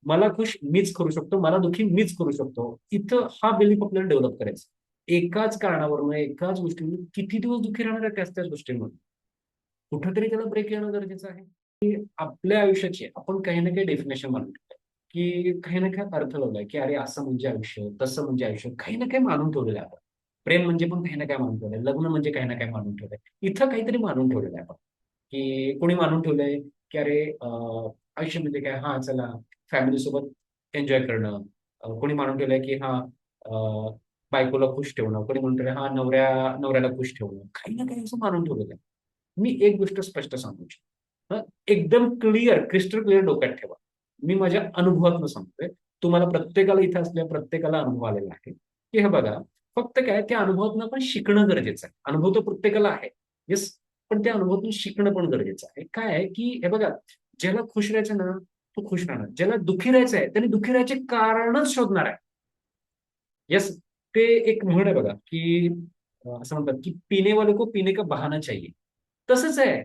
मला खुश मीच करू शकतो, मला दुःखी मीच करू शकतो. इथं हा बिलीफ आपल्याला डेव्हलप करायचा. एकाच कारणावरून एकाच गोष्टीवर किती दिवस दुःखी राहणार आहे त्याच त्याच गोष्टींमध्ये. कुठेतरी त्याला ब्रेक येणं गरजेचं आहे. आपल्या आयुष्याची आपण काही ना काही डेफिनेशन मानून ठेवलंय, की काही ना काही अर्थ लावलाय, की अरे असं म्हणजे आयुष्य, तसं म्हणजे आयुष्य, काही ना काही मानून ठेवलेलं आहे आपण. प्रेम म्हणजे पण काही ना काय मानून ठेवलंय, लग्न म्हणजे काही ना काय मानून ठेवलंय. इथं काहीतरी मानून ठेवलेलं आहे आपण, की कोणी मानून ठेवलंय, की अरे आयुष्य म्हणजे काय, हा चला फॅमिली सोबत एन्जॉय करणं. कोणी मानून ठेवलंय, की हा बायकोला खुश ठेवणं. कोणी म्हणून ठेवलंय, हा नवऱ्याला खुश ठेवणं. काही ना काही असं मानून ठेवलेलं आहे. मी एक गोष्ट स्पष्ट सांगू इच्छितो. एकदम क्लिअर, क्रिस्टल क्लिअर डोक्यात ठेवा. मी माझ्या अनुभवातून सांगतोय. तुम्हाला प्रत्येकाला इथे असलेल्या प्रत्येकाला अनुभव आलेला आहे, की हे बघा, फक्त काय त्या अनुभवातून आपण शिकणं गरजेचं आहे. अनुभव तर प्रत्येकाला आहे. येस. पण त्या अनुभवातून शिकणं पण गरजेचं आहे. काय आहे, की हे बघा, ज्याला खुश राहायचं ना, तो खुश राहणार. ज्याला दुःखी राहायचं आहे, त्याने दुःखी राहायचे कारणच शोधणार आहे. येस. ते एक म्हण आहे बघा, की असं म्हणतात, की "पीने वाले को पीने का बहाना चाहिए." तसंच आहे.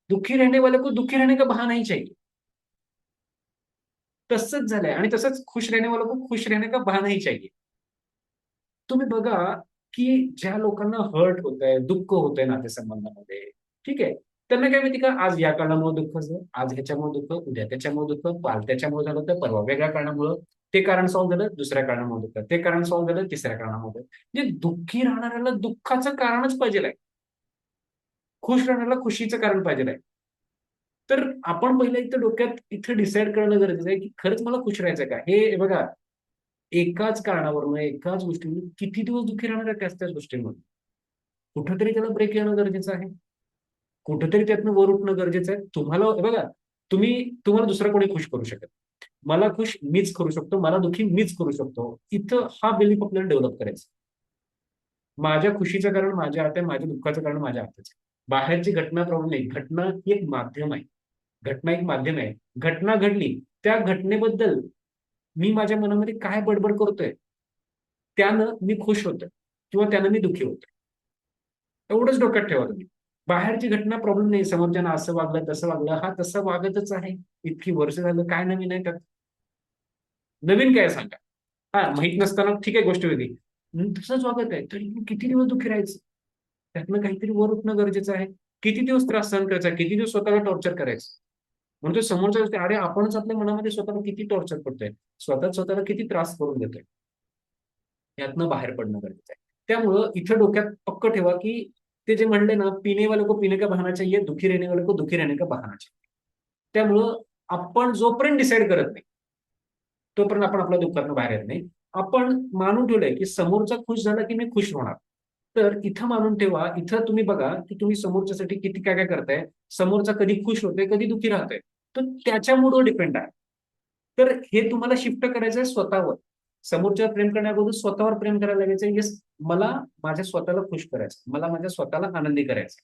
दुःखी रहने वाले को दुःखी रहने का बहाना ही चाहिए. तसंच झालंय आणि तसंच खुश रहने वालों को खुश रहने का बहाना ही चाहिए. तुम्ही बघा, की ज्या लोकांना हर्ट होतंय, दुःख होतंय नातेसंबंधामध्ये, ठीक आहे. त्यांना काय माहिती का, आज या कारणामुळे दुःख झालं, आज ह्याच्यामुळे दुःख, उद्या त्याच्यामुळे दुःख, काल त्याच्यामुळे झालं, तर परवा वेगळ्या कारणामुळं. ते कारण सॉल्व्ह झालं, दुसऱ्या कारणामुळे दुःख. ते कारण सॉल्व्ह झालं, तिसऱ्या कारणामुळे दुःख. म्हणजे दुःखी राहणाऱ्याला दुःखाचं कारणच पाहिजेल आहे. खुश राहण्याला खुशीचं कारण पाहिजेल आहे. तर आपण पहिलं इथं डोक्यात इथं डिसाईड करणं गरजेचं आहे, की खरंच मला खुश राहायचंय का? हे बघा, एकाच कारणावरून, एकाच गोष्टीवरून किती दिवस दुःखी राहणार आहे त्याच त्याच गोष्टींमध्ये. कुठेतरी त्याला ब्रेक येणं गरजेचं आहे. कुठेतरी त्यातनं वर उठणं गरजेचं आहे. तुम्हाला हे बघा, तुम्हाला दुसरं कोणी खुश करू शकत नाही. मला खुश मीच करू शकतो, मला दुःखी मीच करू शकतो. इथं हा बिलीफ आपल्याला डेव्हलप करायचा. माझ्या खुशीचं कारण माझ्या हातात आहे, माझ्या दुःखाचं कारण माझ्या हातात आहे. बाहेरची घटना प्रॉब्लेम नाही. घटना ही एक माध्यम आहे. घटना एक माध्यम आहे. घटना घडली, त्या घटनेबद्दल मी माझ्या मनामध्ये काय बडबड करतोय, त्यानं मी खुश होतोय किंवा त्यानं मी दुःखी होतोय. एवढंच डोक्यात ठेवा तुम्ही. बाहेरची घटना प्रॉब्लेम नाही. समोरच्यानं असं वागलं, तसं वागलं. हा तसं वागतच आहे. इतकी वर्ष झालं काय नवीन आहे त्यात? नवीन काय सांगा? हां, माहीत नसताना ठीक आहे गोष्ट वेगळी. तसंच वागत आहे. तरी पण किती दिवस दुःखी राहायचं? त्यातनं काहीतरी वर उठणं गरजेचं आहे. किती दिवस त्रास सहन करायचा? किती दिवस स्वतःला टॉर्चर करायचं? म्हणतो समोरचा व्यक्ती, अरे आपणच आपल्या मनामध्ये स्वतःला किती टॉर्चर करतोय. स्वतःच स्वतःला किती त्रास करून देतोय. यातनं बाहेर पडणं गरजेचं आहे. त्यामुळं इथं डोक्यात पक्क ठेवा, की ते जे म्हणले ना, "पीने वाले को पीने का बहाना चाहिए, दुखी रहने वाले को दुखी रहने का बहाना चाहिए." त्यामुळं आपण जोपर्यंत डिसाईड करत नाही, तोपर्यंत आपण आपल्या दुःखातनं बाहेर येत नाही. आपण मानून ठेवलंय, की समोरचा खुश झाला, की मी खुश होणार. तर इथं मानून ठेवा, इथं तुम्ही बघा, की तुम्ही समोरच्यासाठी किती काय-काय करताय. समोरचा कधी खुश होतोय, कधी दुःखी राहतोय. तर त्याच्या मूडवर डिपेंड आहे. तर हे तुम्हाला शिफ्ट करायचं आहे स्वतःवर. समोरच्यावर प्रेम करण्याअगोदर स्वतःवर प्रेम करायला लागायचं. येस, मला माझ्या स्वतःला खुश करायचं. मला माझ्या स्वतःला आनंदी करायचं.